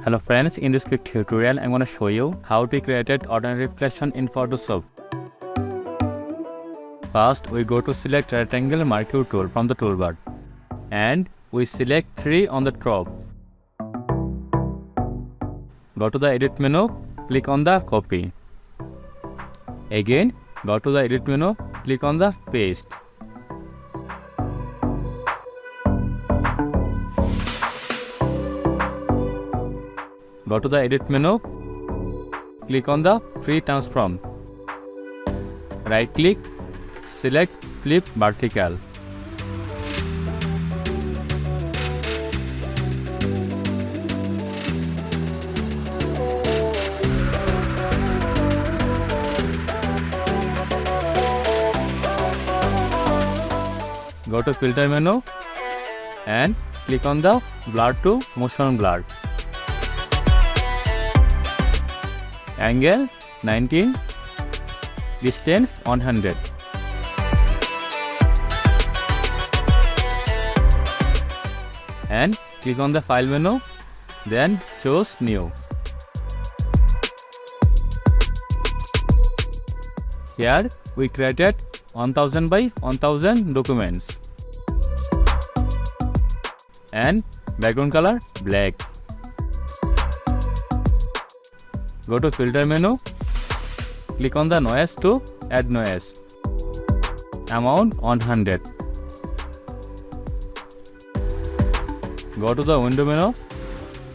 Hello friends, in this quick tutorial I'm going to show you how to create an order reflection in Photoshop. First we go to select rectangle marquee tool from the toolbar and we select 3 on the top. Go to the edit menu, click on the copy. Again go to the edit menu, click on the paste. Go to the edit menu, click on the free transform. Right click, select flip vertical. Go to filter menu and click on the blur to motion blur. Angle 19, distance 100. And click on the file menu, then choose new. Here we created 1000 by 1000 documents. And background color black. Go to filter menu, click on the noise to add noise. Amount 100. Go to the window menu,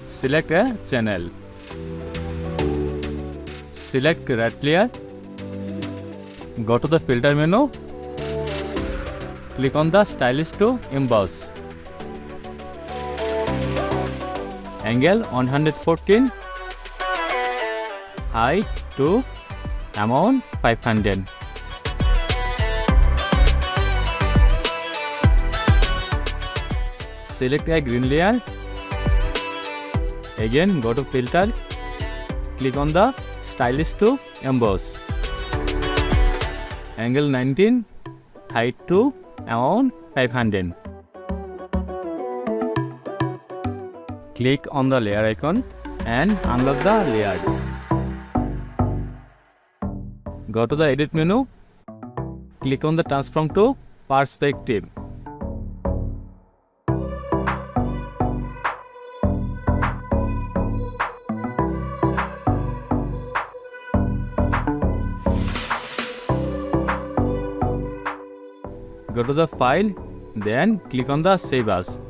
select a channel. Select red layer. Go to the filter menu, click on the stylus to emboss. Angle 114. Height to amount 500. Select a green layer. Again go to filter, click on the stylus to emboss. Angle 19, height to amount 500. Click on the layer icon and unlock the layer. Go to the edit menu, click on the transform to perspective. Go to the file, then click on the save as.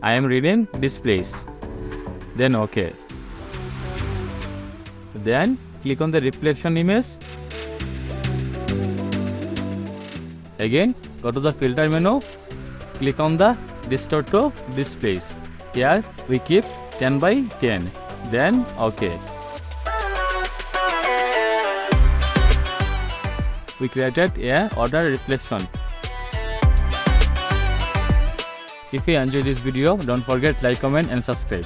I am reading displays. Then OK. Then click on the reflection image. Again go to the filter menu, click on the distort to displays. Here we keep 10 by 10. Then OK. We created a order reflection. If you enjoyed this video, don't forget like, comment and subscribe.